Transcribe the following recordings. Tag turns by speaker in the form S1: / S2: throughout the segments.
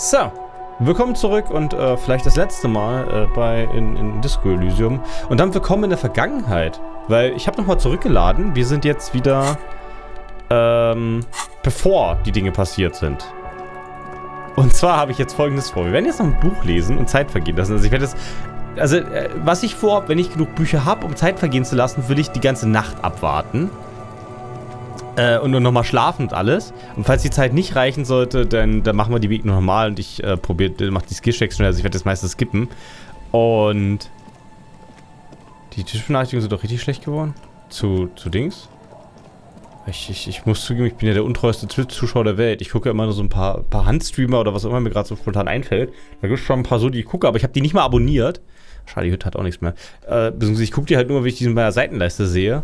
S1: So, willkommen zurück und vielleicht das letzte Mal in Disco Elysium. Und dann willkommen in der Vergangenheit, weil ich habe nochmal zurückgeladen. Wir sind jetzt wieder, bevor die Dinge passiert sind. Und zwar habe ich jetzt Folgendes vor. Wir werden jetzt noch ein Buch lesen und Zeit vergehen lassen. Also ich werde jetzt, was ich vorhabe, wenn ich genug Bücher habe, um Zeit vergehen zu lassen, will ich die ganze Nacht abwarten. Und nur nochmal schlafen und alles. Und falls die Zeit nicht reichen sollte, dann machen wir die Weg normal und ich mache die Skill-Checks schnell. Also ich werde das meiste skippen. Und die Tischbenachrichtigungen sind doch richtig schlecht geworden. Zu Dings. Ich muss zugeben, ich bin ja der untreueste Twitch-Zuschauer der Welt. Ich gucke immer nur so ein paar Handstreamer oder was auch immer mir gerade so spontan einfällt. Da gibt es schon ein paar so, die ich gucke, aber ich habe die nicht mal abonniert. Schade, die Hütte hat auch nichts mehr. Beziehungsweise ich gucke die halt nur, wenn ich die in meiner Seitenleiste sehe.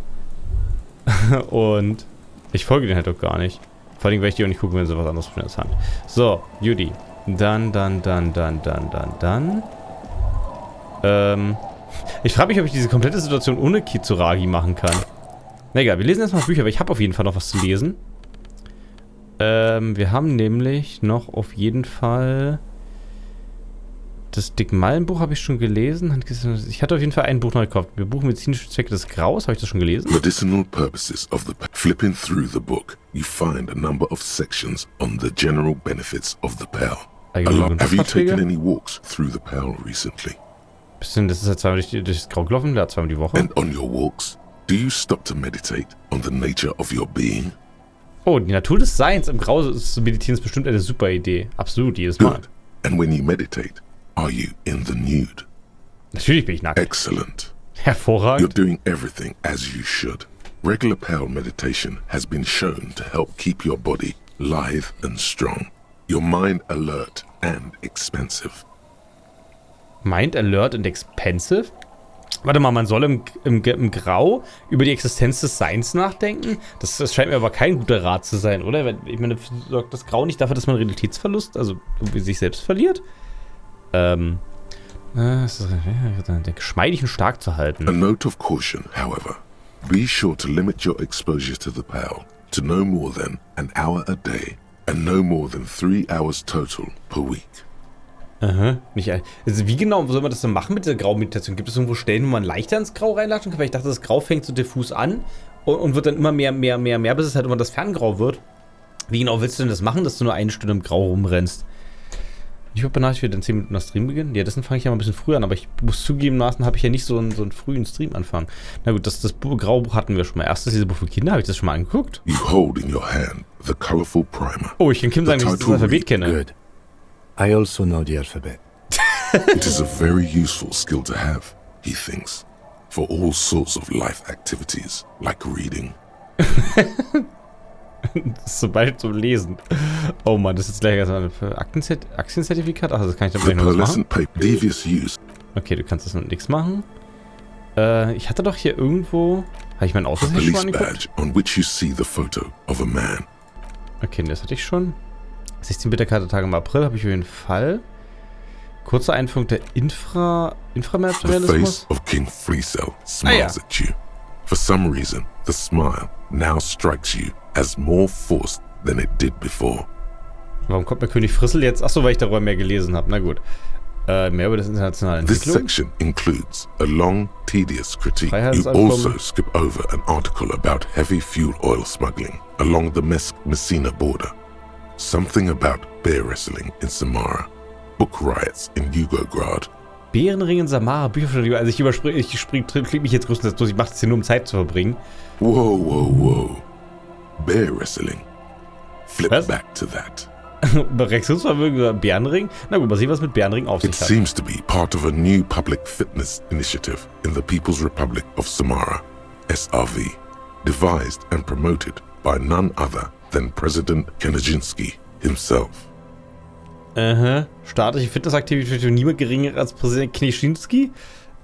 S1: Und ich folge denen halt auch gar nicht. Vor allem, weil ich die auch nicht gucke, wenn sie was anderes von der Hand. So, Judy. Dann. Ich frage mich, ob ich diese komplette Situation ohne Kitsuragi machen kann. Na egal, wir lesen erstmal Bücher, weil ich habe auf jeden Fall noch was zu lesen. Wir haben nämlich noch auf jeden Fall das Dick-Mallen-Buch habe ich schon gelesen. Ich hatte auf jeden Fall ein Buch neu gekauft. Wir Buch medizinische Zwecke des Graus. Habe ich das schon gelesen?
S2: Medicinal purposes of the... Flipping through the book, you find a number of sections on the general benefits of the pearl. Have you taken any walks through the pearl recently?
S1: Das ist halt zweimal durch das Grau gelaufen, da zweimal die Woche.
S2: And on your walks, do you stop to meditate on the nature of your being?
S1: Oh, die Natur des Seins im Grau zu meditieren ist bestimmt eine super Idee. Absolut, jedes Mal.
S2: Good. And when you meditate, are you in the nude?
S1: Natürlich bin ich nackt.
S2: Excellent.
S1: Hervorragend.
S2: You're doing everything as you should. Regular pearl meditation has been shown to help keep your body lithe and strong. Your mind alert and expansive.
S1: Mind alert and expensive? Warte mal, man soll im Grau über die Existenz des Seins nachdenken? Das scheint mir aber kein guter Rat zu sein, oder? Ich meine, sorgt das Grau nicht dafür, dass man Realitätsverlust, also irgendwie sich selbst verliert? Den geschmeidig und stark zu halten.
S2: A note of caution, however. Be sure to limit your exposure to the pearl to no more than an hour a day and no more than 3 hours total per week.
S1: Aha. Also wie genau soll man das denn machen mit der Grau-Meditation? Gibt es irgendwo Stellen, wo man leichter ins Grau reinlatschen kann? Weil ich dachte, das Grau fängt so diffus an und wird dann immer mehr, bis es halt immer das Ferngrau wird. Wie genau willst du denn das machen, dass du nur 1 Stunde im Grau rumrennst? Ich habe benachrichtigt, wir dann 10 Minuten nach Stream beginnen. Ja, dessen fange ich ja mal ein bisschen früher an, aber ich muss zugeben, habe ich ja nicht so einen frühen Stream-Anfang. Na gut, das Graubuch hatten wir schon mal. Erstes dieses Buch für Kinder, habe ich das schon mal angeguckt?
S2: You hold in your hand the colorful primer.
S1: Oh, ich kann Kim sagen, dass ich das Alphabet kenne.
S3: Good. I also know the alphabet.
S2: It is a very useful skill to have, he thinks, for all sorts of life activities, like reading.
S1: Sobald zum Lesen. Oh Mann, das ist gleich ein Aktienzertifikat. Ach, das kann ich dann gleich noch was machen.
S2: Devious use.
S1: Okay, du kannst das mit nichts machen. Ich hatte doch hier irgendwo... Habe ich mein Auto schon
S2: Police
S1: angeguckt?
S2: badge on which you see the photo of a man.
S1: Okay, das hatte ich schon. 16 Bitterkarte-Tage im April habe ich auf jeden Fall. Kurze Einführung der
S2: The
S1: Inframaterialismus.
S2: face of King Freecell smiles at you. For some reason, the smile now strikes you as more forced than it did before.
S1: Warum kommt mir König Frissel jetzt? Achso, weil ich darüber mehr gelesen habe. Na gut. Mehr über das internationale
S2: This
S1: Entwicklung.
S2: section includes a long, tedious critique. You
S1: Freiheitsabkommen.
S2: also skip over an article about heavy fuel oil smuggling along the Messina border. Something about bear wrestling in Samara. Book riots in Yugograd.
S1: Bärenring in Samara, Bücher. Also ich klingt mich jetzt größtenteils durch. Ich mache das hier nur, um Zeit zu verbringen.
S2: Whoa. Bear wrestling. Flip
S1: Was?
S2: back to that.
S1: Reaktionsvermögen oder Bärenring? Na gut, mal sehen, was mit Bärenring auf sich
S2: It
S1: hat.
S2: seems to be part of a new public fitness initiative in the People's Republic of Samara, SRV, devised and promoted by none other than President Kenajinski himself.
S1: Staatliche Fitnessaktivität für niemand geringer als Präsident Knischinski?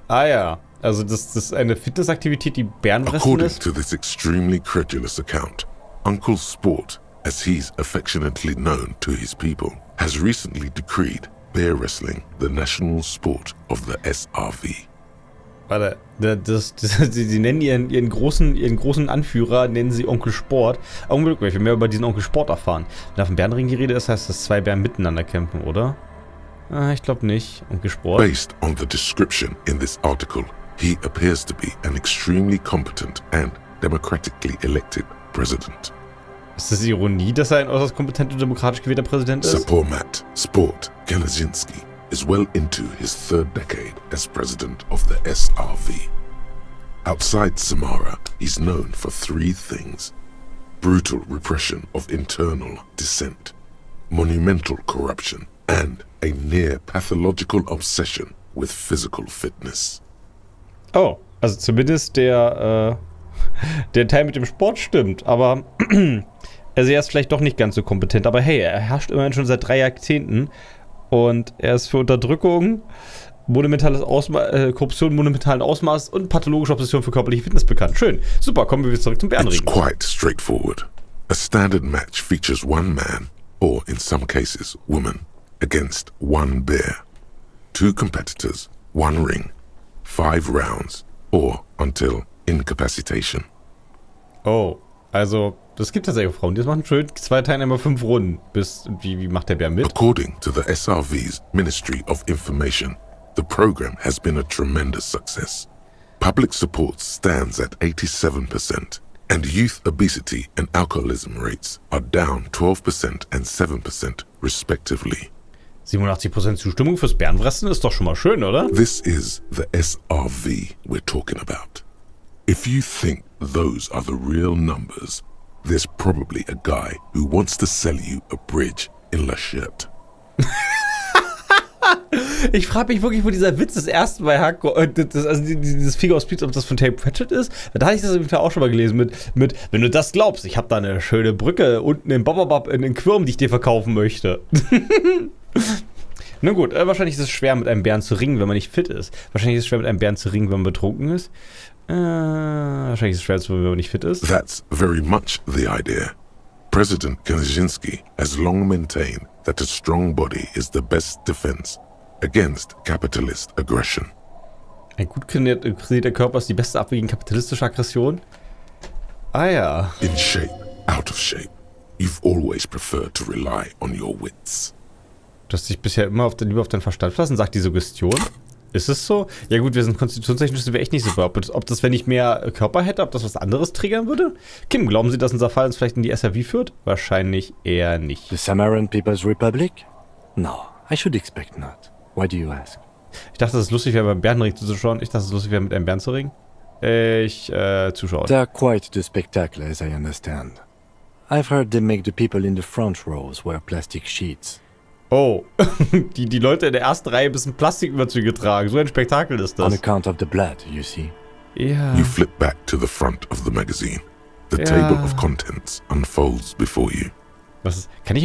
S1: Ah ja, also das ist eine Fitnessaktivität, die Bärenwrestling
S2: According
S1: ist?
S2: to this extremely credulous account, Uncle Sport, as he's affectionately known to his people, has recently decreed bear wrestling the national sport of the SRV.
S1: Warte, sie nennen ihren großen Anführer, nennen sie Onkel Sport. Augenblick, ich will mehr über diesen Onkel Sport erfahren. Wenn auf dem Bärenring die Rede ist, heißt das, 2 Bären miteinander kämpfen, oder? Ich glaube nicht. Onkel Sport.
S2: Based on the description in this article, he appears to be an extremely competent and democratically elected president.
S1: Ist das Ironie, dass er ein äußerst kompetent und demokratisch gewählter Präsident ist?
S2: Sapormat Sport Kanazinski is well into his 3rd decade as president of the SRV. Outside Samara, he's known for 3 things: brutal repression of internal dissent, monumental corruption, and a near pathological obsession with physical fitness.
S1: Oh, also zumindest der Teil mit dem Sport stimmt, aber also er ist vielleicht doch nicht ganz so kompetent, aber hey, er herrscht immerhin schon seit 3 Jahrzehnten und er ist für Unterdrückung, Korruption monumentalen Ausmaß und pathologische Obsession für körperliche Fitness bekannt. Schön, super, kommen wir wieder zurück zum Bärenring.
S2: It's quite straightforward. A standard match features 1 man, or in some cases woman, against 1 bear. 2 competitors, 1 ring, 5 rounds, or until incapacitation.
S1: Oh, also das gibt tatsächlich Frauen, die das machen schön. 2 Teilnehmer, 5 Runden. Wie macht der Bär mit?
S2: According to the SRV's Ministry of Information, the program has been a tremendous success. Public support stands at 87%, and youth obesity and alcoholism rates are down 12% and 7% respectively.
S1: 87% Zustimmung fürs Bärenfressen ist doch schon mal schön, oder?
S2: This is the SRV we're talking about. If you think those are the real numbers, there's probably a guy who wants to sell you a bridge in Lesestunde.
S1: Ich frage mich wirklich, wo dieser Witz das erste Mal herkommt. Also dieses Figure of Speech, ob das von Tate Pratchett ist. Da hatte ich das auf auch schon mal gelesen mit wenn du das glaubst, ich habe da eine schöne Brücke unten in Bobabab in den Quirm, die ich dir verkaufen möchte. Na gut, wahrscheinlich ist es schwer, mit einem Bären zu ringen, wenn man nicht fit ist. Wahrscheinlich ist es schwer, mit einem Bären zu ringen, wenn man betrunken ist. Wahrscheinlich ist es schwer, wenn man nicht fit ist.
S2: That's very much the idea. President Kaczynski has long maintained that a strong body is the best defense against capitalist aggression.
S1: Ein gut trainierter Körper ist die beste Abwehr gegen kapitalistische Aggression? Ah ja.
S2: In shape, out of shape, you've always preferred to rely on your wits.
S1: Du hast dich bisher immer lieber auf deinen Verstand verlassen, sagt die Suggestion. Ist es so? Ja gut, wir sind konstitutionstechnisch, sind wir echt nicht so. Ob das, wenn ich mehr Körper hätte, ob das was anderes triggern würde? Kim, glauben Sie, dass unser Fall uns vielleicht in die SRV führt? Wahrscheinlich eher nicht.
S3: The Samaran People's Republic? No, I should expect not. Why do you ask?
S1: Ich dachte, es ist lustig wäre, beim Bärenring zuzuschauen. Ich dachte, es ist lustig wäre, mit einem Bären zu ringen. Ich, zuschaue.
S3: They're quite the spectacle, as I understand. I've heard they make the people in the front rows wear plastic sheets.
S1: Oh, die Leute in der ersten Reihe ein bisschen Plastiküberzüge tragen. So ein Spektakel ist das.
S3: On account of the blood, you see.
S1: Ja.
S2: You flip back to the front of the magazine. The table of contents unfolds before you.
S1: Was ist, kann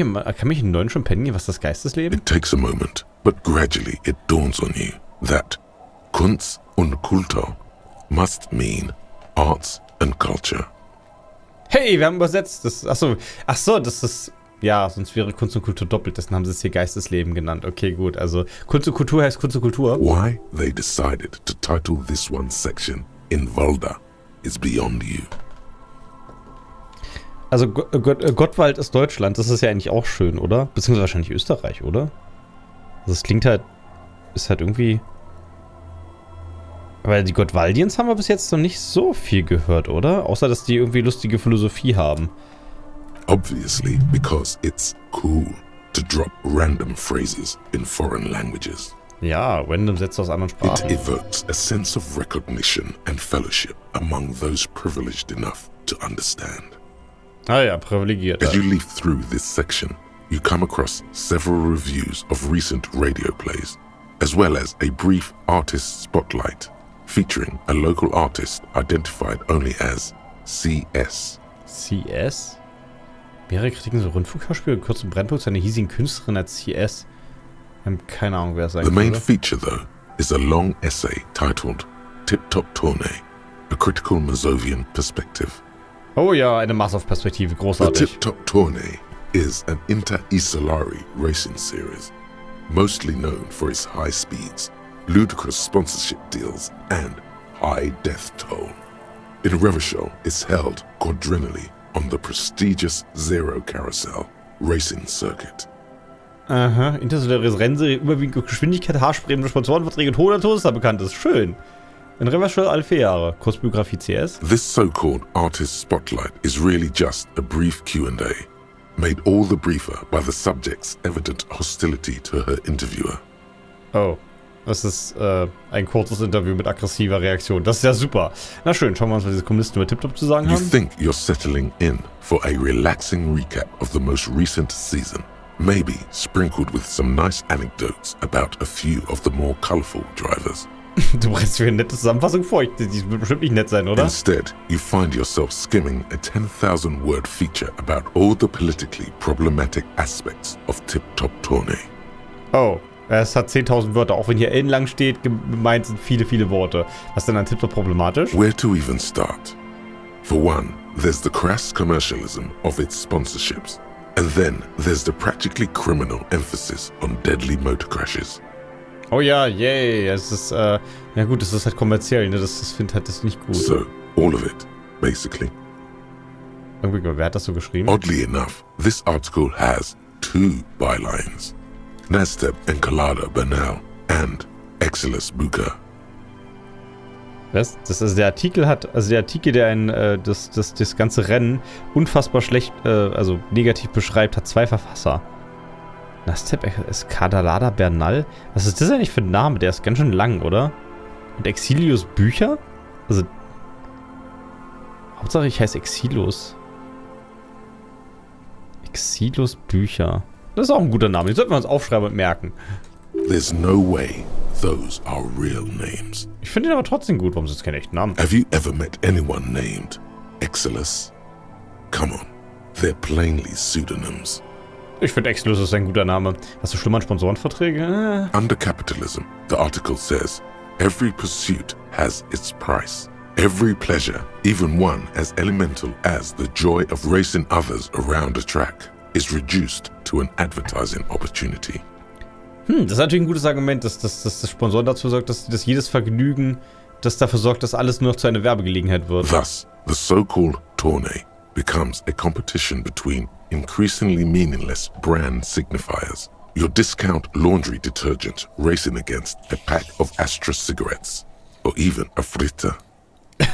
S1: mich in 9 schon pennen, was das Geistesleben?
S2: It takes a moment, but gradually it dawns on you that Kunst und Kultur must mean arts and culture.
S1: Hey, wir haben übersetzt. Achso, das ist... Ja, sonst wäre Kunst und Kultur doppelt. Deswegen haben sie es hier Geistesleben genannt. Okay, gut. Also Kunst und Kultur heißt Kunst und Kultur.
S2: Why they decided to title this one section in Volda is beyond you.
S1: Also Gottwald ist Deutschland. Das ist ja eigentlich auch schön, oder? Beziehungsweise wahrscheinlich Österreich, oder? Also das klingt halt... Ist halt irgendwie... Aber die Gottwaldiens haben wir bis jetzt noch nicht so viel gehört, oder? Außer, dass die irgendwie lustige Philosophie haben.
S2: Obviously, because it's cool to drop random phrases in foreign languages.
S1: Ja, random Sätze aus anderen Sprachen.
S2: It evokes a sense of recognition and fellowship among those privileged enough to understand.
S1: Ah ja, privilegiert.
S2: As you leaf through this section, you come across several reviews of recent radio plays, as well as a brief artist spotlight featuring a local artist identified only as CS.
S1: CS? Mehrere Kritiken so Rundfunkhörspiele, kurze Brennpunkt seiner hiesigen Künstlerin als CS. Wir haben keine Ahnung, wer es sein
S2: The main
S1: könnte.
S2: feature, though, is a long essay titled Tip Top Tournee, a critical Mazovian perspective.
S1: Oh ja, eine Massow-Perspektive,
S2: The
S1: großartig.
S2: Tip Top Tournee is an inter-Isolari racing series, mostly known for its high speeds, ludicrous sponsorship deals, and high death toll. In Revachol is held quadrennially on the prestigious Zero Carousel Racing Circuit.
S1: Aha, interstelläres Rennserie, überwiegend durch Geschwindigkeit, haarsprechende Sponsorenverträge und hoher Todeszahl bekannt ist. Schön. In Revachol alle 4 Jahre. Kurzbiografie CS.
S2: This so-called artist spotlight is really just a brief Q&A, made all the briefer by the subject's evident hostility to her interviewer.
S1: Oh, das ist ein kurzes Interview mit aggressiver Reaktion. Das ist ja super. Na schön, schauen wir uns, was diese Kommunisten über TipTop zu sagen
S2: You
S1: haben.
S2: think you're settling in for a relaxing recap of the most recent season, maybe sprinkled with some nice anecdotes about a few of the more colorful drivers.
S1: Du bringst mir eine nette Zusammenfassung vor. Die wird bestimmt nicht nett sein, oder?
S2: Instead, you find yourself skimming a 10,000-word feature about all the politically problematic aspects of Tip-Top Tourney.
S1: Oh, es hat 10.000 Wörter. Auch wenn hier ellenlang steht, gemeint sind viele, viele Worte. Was ist denn an TipTop problematisch?
S2: Where to even start? For one, there's the crass commercialism of its sponsorships. And then there's the practically criminal emphasis on deadly motor crashes.
S1: Oh ja, yay. Es ist, ja gut, das ist halt kommerziell, ne? Das finde halt das nicht gut.
S2: So, all of it, basically.
S1: Irgendwie, wer hat das so geschrieben?
S2: Oddly enough, this article has 2 bylines. Nastab Encolada Bernal and Exilus Buka.
S1: Was? Das ist der Artikel hat, also der Artikel, der das ganze Rennen unfassbar schlecht, also negativ beschreibt, hat 2 Verfasser. Nastab Escadalada Bernal? Was ist das eigentlich für ein Name? Der ist ganz schön lang, oder? Und Exilius Bücher? Also, Hauptsache ich heiße Exilus. Exilus Bücher. Das ist auch ein guter Name. Den sollten wir uns aufschreiben und merken.
S2: There's no way those are real names.
S1: Ich finde ihn aber trotzdem gut. Warum ist das kein echter Name?
S2: Have you ever met anyone named Exilus? Come on, they're plainly pseudonyms.
S1: Ich finde Exilus ist ein guter Name. Hast du schlimm an Sponsorenverträge?
S2: Under capitalism, the article says, every pursuit has its price. Every pleasure, even one as elemental as the joy of racing others around a track, is reduced to an advertising opportunity.
S1: Das ist natürlich ein gutes Argument, dass das Sponsoren dazu sorgt, dass jedes Vergnügen, das dafür sorgt, dass alles nur noch zu einer Werbegelegenheit wird.
S2: Thus, the so-called tourney becomes a competition between increasingly meaningless brand signifiers. Your discount laundry detergent racing against a pack of Astra cigarettes, or even a fritter.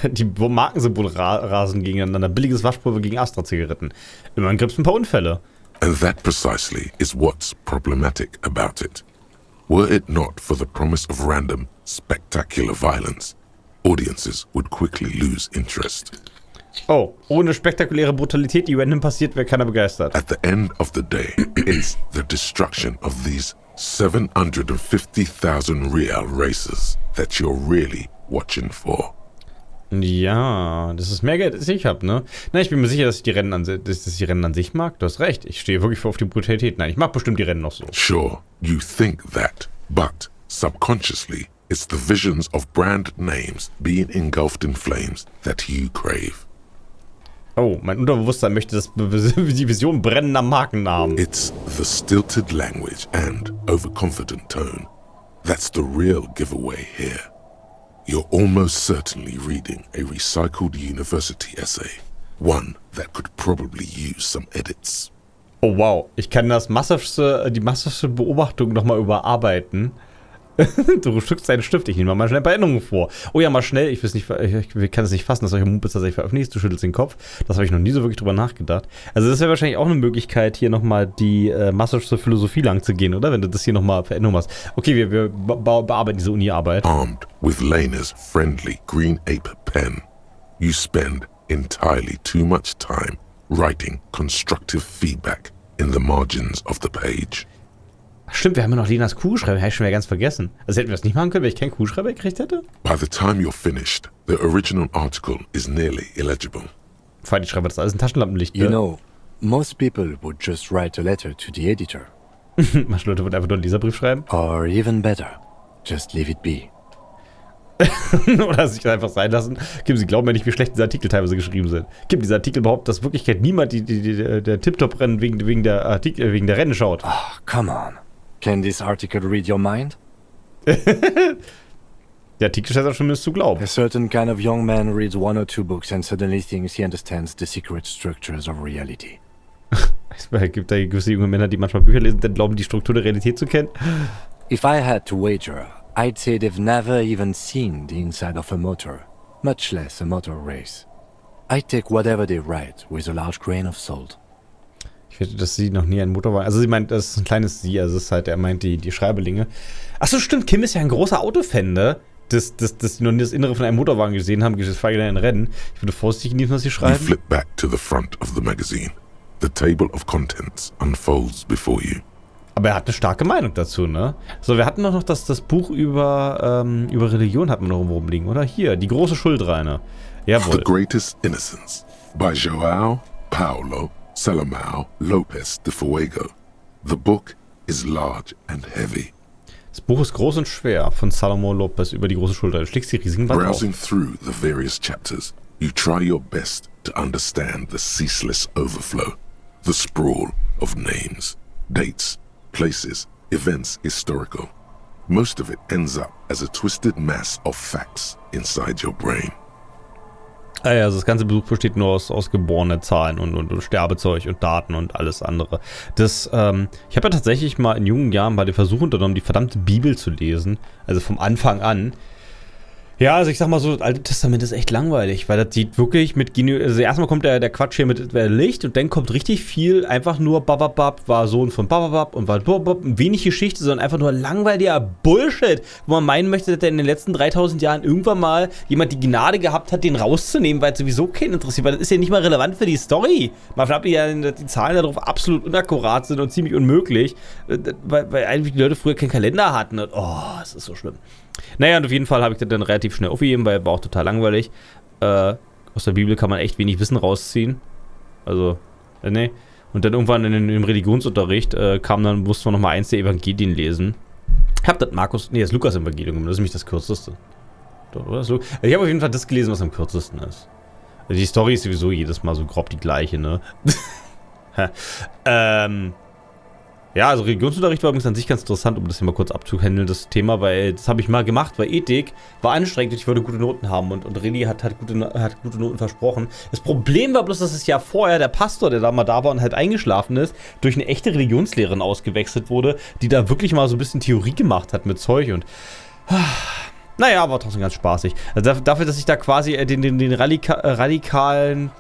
S1: Die Markensymbole rasen gegeneinander. Billiges Waschpulver gegen Astra-Zigaretten. Immerhin gibt es ein paar Unfälle.
S2: And that precisely is what's problematic about it. Were it not for the promise of random, spectacular violence, audiences would quickly lose interest.
S1: Oh, ohne spektakuläre Brutalität, die random passiert, wäre keiner begeistert.
S2: At the end of the day, it's the destruction of these 750,000 real races that you're really watching for.
S1: Ja, das ist mehr Geld, als ich habe, ne? Na, ich bin mir sicher, dass ich die Rennen an sich mag. Du hast recht, ich stehe wirklich auf die Brutalität. Nein, ich mag bestimmt die Rennen noch so.
S2: Sure, you think that, but subconsciously, it's the visions of brand names being engulfed in flames that you crave.
S1: Oh, mein Unterbewusstsein möchte die Vision brennender Markennamen.
S2: It's the stilted language and overconfident tone. That's the real giveaway here. You're almost certainly reading a recycled university essay. One that could probably use some edits.
S1: Oh wow, ich kann die massivste Beobachtung nochmal überarbeiten. Du stückst deinen Stift, ich nehme mal schnell ein paar Erinnerungen vor. Oh ja, mal schnell, ich kann es nicht fassen, dass solche Mumpitz tatsächlich veröffentlicht. Du schüttelst den Kopf. Das habe ich noch nie so wirklich drüber nachgedacht. Also das wäre wahrscheinlich auch eine Möglichkeit, hier nochmal die massivste Philosophie lang zu gehen, oder? Wenn du das hier nochmal Veränderung machst. Okay, wir bearbeiten diese Uni-Arbeit.
S2: Armed with Lena's friendly green ape pen, you spend entirely too much time writing constructive feedback in the margins of the page.
S1: Stimmt, wir haben ja noch Lenas Kugelschreiber, hätte ich schon wieder ganz vergessen. Also hätten wir das nicht machen können, wenn ich keinen Kugelschreiber gekriegt hätte?
S2: By the time you're finished, the original article is nearly illegible.
S1: Vor allem, ich schreibe das alles in Taschenlampenlicht.
S3: You know, most people would just write a letter to the editor.
S1: Manche Leute würden einfach nur einen Leserbrief schreiben.
S3: Or even better, just leave it be.
S1: Oder sich einfach sein lassen. Sie glauben ja nicht, wie schlecht diese Artikel teilweise geschrieben sind. Gibt dieser Artikel überhaupt, dass in Wirklichkeit niemand der Tip-Top-Rennen wegen der Rennen schaut?
S3: Oh, come on. Can this article read your mind?
S1: Der Artikel scheint ja schon mindestens zu glauben.
S3: A certain kind of young man reads one or two books and suddenly thinks he understands the secret structures of reality.
S1: Es gibt da gewisse junge Männer, die manchmal Bücher lesen, dann glauben, die Struktur der Realität zu kennen.
S3: If I had to wager, I'd say they've never even seen the inside of a motor, much less a motor race. I'd take whatever they write with a large grain of salt.
S1: Ich wette, dass sie noch nie ein Motorwagen... Also sie meint, das ist ein kleines Sie, also es ist halt, er meint die Schreiberlinge. Achso, stimmt, Kim ist ja ein großer Autofan, ne? Dass die noch nie das Innere von einem Motorwagen gesehen haben, geschweige denn ein Rennen. Ich würde vorsichtig nehmen, was sie
S2: You
S1: schreiben.
S2: flip back to the front of the magazine. The table of contents unfolds before you.
S1: Aber er hat eine starke Meinung dazu, ne? So, wir hatten noch das Buch über Religion hatten wir noch irgendwo rumliegen, oder? Hier, die große Schuldreine. Jawohl.
S2: The Greatest Innocence by João Paulo Salomão Lopes de Fuego. The book is large and heavy.
S1: Das Buch ist groß und schwer von Salomão Lopes über die große Schuldreine. Schlägst die riesigen Wand auf.
S2: Browsing through the various chapters, you try your best to understand the ceaseless overflow, the sprawl of names, dates, places, events historical. Most of it ends up as a twisted mass of facts inside your brain.
S1: Also das ganze Buch besteht nur aus geborenen Zahlen und Sterbezeug und Daten und alles andere. Ich habe ja tatsächlich mal in jungen Jahren bei dem Versuch unternommen, die verdammte Bibel zu lesen. Also vom Anfang an. Ja, also ich sag mal so, das Alte Testament ist echt langweilig, weil das sieht wirklich also erstmal kommt der Quatsch hier mit Licht und dann kommt richtig viel, einfach nur Bababab, war Sohn von Bababab und war Bababab, wenig Geschichte, sondern einfach nur langweiliger Bullshit, wo man meinen möchte, dass der in den letzten 3000 Jahren irgendwann mal jemand die Gnade gehabt hat, den rauszunehmen, weil es sowieso keinen interessiert, weil das ist ja nicht mal relevant für die Story. Man fragt ja, dass die Zahlen darauf absolut unakkurat sind und ziemlich unmöglich, weil eigentlich die Leute früher keinen Kalender hatten und es ist so schlimm. Naja, und auf jeden Fall habe ich das dann relativ schnell aufgegeben, weil war auch total langweilig. Aus der Bibel kann man echt wenig Wissen rausziehen. Also, ne. Und dann irgendwann im Religionsunterricht musste man nochmal eins der Evangelien lesen. Ich habe das Lukas-Evangelium, das ist nämlich das kürzeste. Oder? Also ich habe auf jeden Fall das gelesen, was am kürzesten ist. Also die Story ist sowieso jedes Mal so grob die gleiche, ne? Ja, also Religionsunterricht war übrigens an sich ganz interessant, um das hier mal kurz abzuhandeln, das Thema, weil das habe ich mal gemacht, weil Ethik war anstrengend und ich wollte gute Noten haben und Reli hat gute Noten versprochen. Das Problem war bloß, dass das Jahr vorher der Pastor, der da mal da war und halt eingeschlafen ist, durch eine echte Religionslehrerin ausgewechselt wurde, die da wirklich mal so ein bisschen Theorie gemacht hat mit Zeug und... Naja, aber trotzdem ganz spaßig. Also dafür, dass ich da quasi den radikalen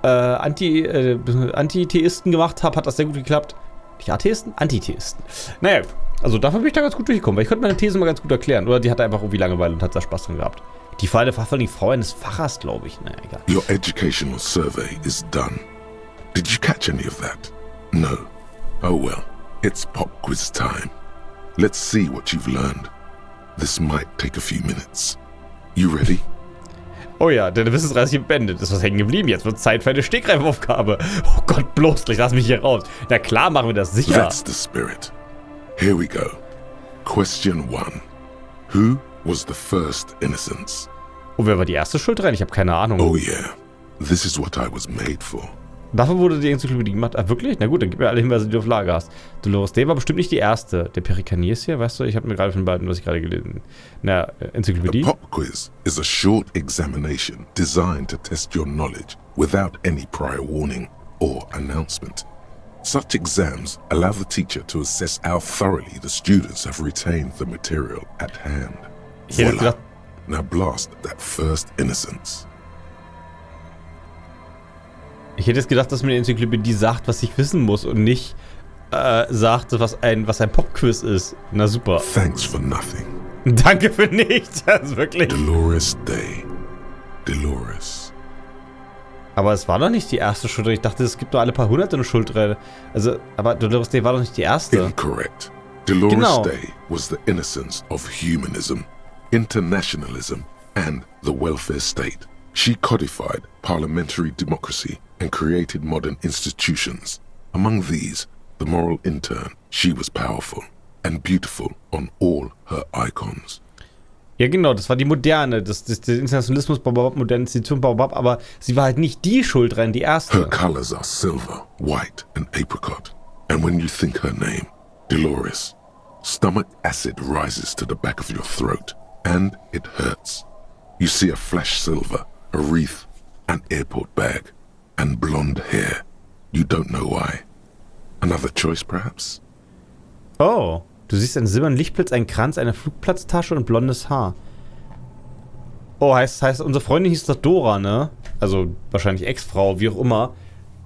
S1: Antitheisten gemacht habe, hat das sehr gut geklappt. Nicht Atheisten? Antitheisten. Naja, also dafür bin ich da ganz gut durchgekommen, weil ich konnte meine These mal ganz gut erklären. Oder die hatte einfach irgendwie Langeweile und hat da Spaß dran gehabt. Die Frage war vor allem die Frau eines Fachers, glaube ich. Naja, egal.
S2: Your educational survey is done. Did you catch any of that? No. Oh well, it's pop quiz time. Let's see what you've learned. This might take a few minutes. You ready?
S1: Oh ja, deine Wissensreise hier beendet. Ist was hängen geblieben. Jetzt wird Zeit für eine Stegreifaufgabe. Oh Gott, bloß gleich lass mich hier raus. Na klar, machen wir das sicher.
S2: That's the spirit. Here we go. Question 1. Who was the first innocence?
S1: Oh, wer war die erste Schuld rein? Ich habe keine Ahnung.
S2: Oh yeah. This is what I was made for.
S1: Dafür wurde die Enzyklopädie gemacht. Ah, wirklich? Na gut, dann gib mir alle Hinweise, die du auf Lager hast. Dolores Dei war bestimmt nicht die erste. Der Perikaniers hier, weißt du? Ich habe mir gerade von beiden, was ich gerade gelesen habe. Enzyklopädie.
S2: A pop quiz is a short examination designed to test your knowledge without any prior warning or announcement. Such exams allow the teacher to assess how thoroughly the students have retained the material at hand. Voila. Now blast that first innocence.
S1: Ich hätte jetzt gedacht, dass mir die Enzyklopädie sagt, was ich wissen muss und nicht sagt, was ein Popquiz ist. Na super.
S2: Thanks for nothing.
S1: Danke für nichts. Das ist wirklich...
S2: Dolores Dei. Dolores.
S1: Aber es war doch nicht die erste Schuld. Ich dachte, es gibt nur alle paar hunderte eine Schuldreihe. Also, aber Dolores Dei war doch nicht die erste.
S2: Incorrect. Dolores Dei was the innocence of humanism, internationalism and the welfare state. She codified parliamentary democracy and created modern institutions. Among these, the moral intern, she was powerful and beautiful on all her icons.
S1: Ja genau, das war die moderne, der Internationalismus, moderne Institution, aber sie war halt nicht die Schuldrein, die erste.
S2: Her colors are silver, white and apricot. And when you think her name, Dolores, stomach acid rises to the back of your throat And it hurts. You see a flash silver, a wreath, an airport bag, and blonde hair. You don't know why. Another choice, perhaps?
S1: Oh, du siehst einen silbernen Lichtblitz, einen Kranz, eine Flugplatztasche und blondes Haar. Oh, heißt, unsere Freundin hieß doch Dora, ne? Also wahrscheinlich Ex-Frau, wie auch immer.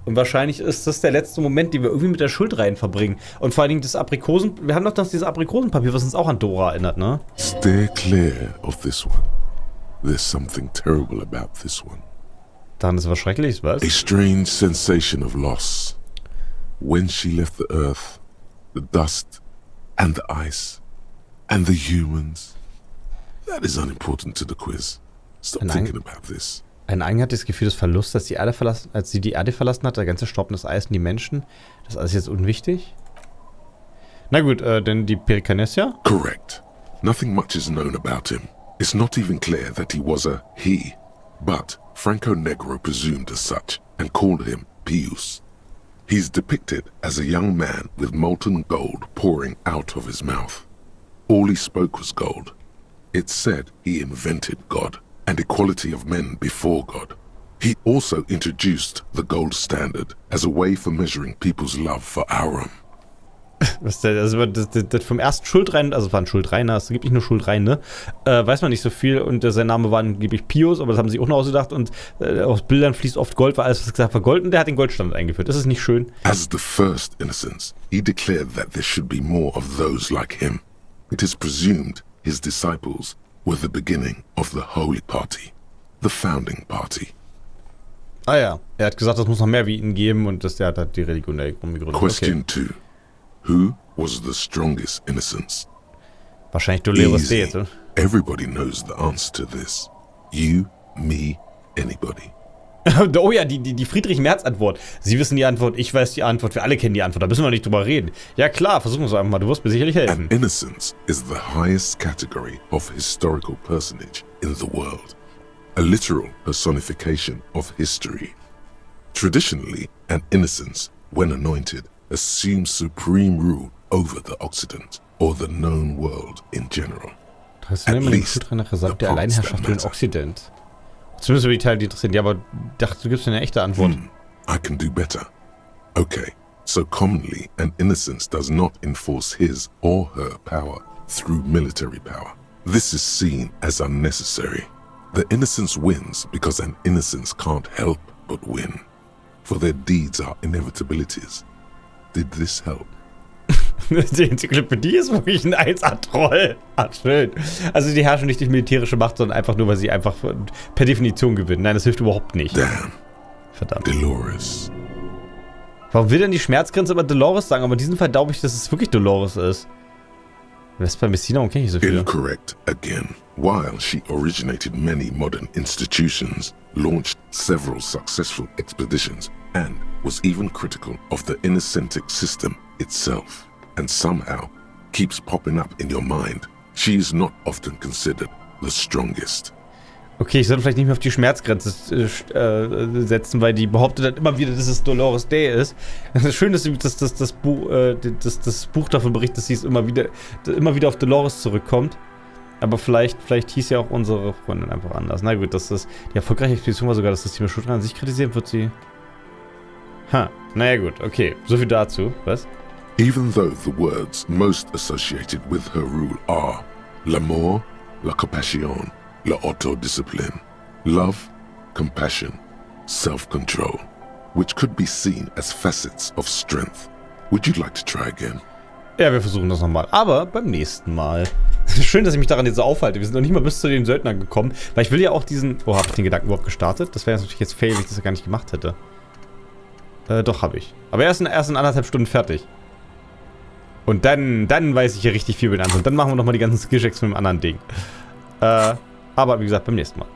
S1: Und wahrscheinlich ist das der letzte Moment, den wir irgendwie mit der Schuld rein verbringen. Und vor allen Dingen das Aprikosen... Wir haben doch dieses Aprikosenpapier, was uns auch an Dora erinnert, ne?
S2: Steer clear of this one. There's something terrible about this one.
S1: Daran ist was Schreckliches, was?
S2: A strange sensation of loss. When she left the earth, the dust, and the ice, and the humans. That is unimportant to the quiz. Stop thinking about this.
S1: Ein eigenartiges Gefühl des Verlusts, als sie die Erde verlassen hat, der ganze Staub und das Eis und die Menschen. Das ist alles jetzt unwichtig? Na gut, denn die Pericanesia?
S2: Correct. Nothing much is known about him. It's not even clear that he was a he, but Franco Negro presumed as such and called him Pius. He's depicted as a young man with molten gold pouring out of his mouth. All he spoke was gold. It's said he invented God and equality of men before God. He also introduced the gold standard as a way for measuring people's love for Aurum.
S1: Also das vom ersten Schuldrein, also es war ein Schuldreiner, es gibt nicht nur Schuldreine, weiß man nicht so viel und sein Name war angeblich Pius, aber das haben sie auch noch ausgedacht und aus Bildern fließt oft Gold, weil alles, was gesagt war, Gold und der hat den Goldstandard eingeführt. Das ist nicht schön.
S2: As the first innocence, he declared that there should be more of those like him. It is presumed his disciples were the beginning of the Holy Party, the founding party.
S1: Ah ja, er hat gesagt, es muss noch mehr wie ihn geben und der hat die Religion gegründet.
S2: Question 2. Who was the strongest innocence?
S1: Wahrscheinlich Dolores Dei.
S2: Everybody knows the answer to this. You, me, anybody.
S1: Oh ja, die Friedrich-Merz-Antwort. Sie wissen die Antwort, ich weiß die Antwort, wir alle kennen die Antwort, da müssen wir nicht drüber reden. Ja klar, versuchen wir es einfach mal, du wirst mir sicherlich helfen.
S2: An innocence is the highest category of historical personage in the world. A literal personification of history. Traditionally, an innocence, when anointed, assumes supreme rule over the Occident or the known world in general.
S1: Traditionell man den Schuldreiner gesagt, der Alleinherrschaft über den Occident. Zumindest über die Teile, die interessieren. Ja, aber dachte, du gibst mir eine echte Antwort.
S2: I can do better. Okay, so commonly an innocence does not enforce his or her power through military power. This is seen as unnecessary. The innocence wins because an innocence can't help but win. For their deeds are inevitabilities. Did this help?
S1: Die Enzyklopädie ist wirklich ein 1A-Troll. Ah, schön. Also die herrschen nicht durch militärische Macht, sondern einfach nur, weil sie einfach per Definition gewinnen. Nein, das hilft überhaupt nicht.
S2: Damn.
S1: Verdammt.
S2: Dolores.
S1: Warum will denn die Schmerzgrenze aber Dolores sagen? Aber in diesem Fall glaube ich, dass es wirklich Dolores ist. Vespa Messina und kenne ich so viele.
S2: Incorrect again. While she originated many modern institutions, launched several successful expeditions, and was even critical of the innocentic system itself, and somehow keeps popping up in your mind, she is not often considered the strongest.
S1: Okay, ich sollte vielleicht nicht mehr auf die Schmerzgrenze setzen, weil die behauptet dann immer wieder, dass es Dolores Dei ist. Es ist schön, dass das Buch davon berichtet, dass sie es immer wieder auf Dolores zurückkommt. Aber vielleicht hieß ja auch unsere Freundin einfach anders. Na gut, die erfolgreiche Expedition war sogar, dass das Thema Schuldreiner an sich kritisiert wird, sie... naja gut, okay. So viel dazu. Was?
S2: Even though the words most associated with her rule are l'amour, la compassion, la autodiscipline, love, compassion, self-control, which could be seen as facets of strength. Would you like to try again?
S1: Ja, wir versuchen das nochmal. Aber beim nächsten Mal. Schön, dass ich mich daran jetzt so aufhalte. Wir sind noch nicht mal bis zu den Söldnern gekommen. Weil ich will ja auch diesen... Oh, habe ich den Gedanken überhaupt gestartet? Das wäre natürlich jetzt fail, wenn ich das ja gar nicht gemacht hätte. Doch, habe ich. Aber erst in 1,5 Stunden fertig. Und dann weiß ich hier richtig viel über den anderen. Und dann machen wir nochmal die ganzen Skillchecks mit dem anderen Ding. Aber wie gesagt, beim nächsten Mal.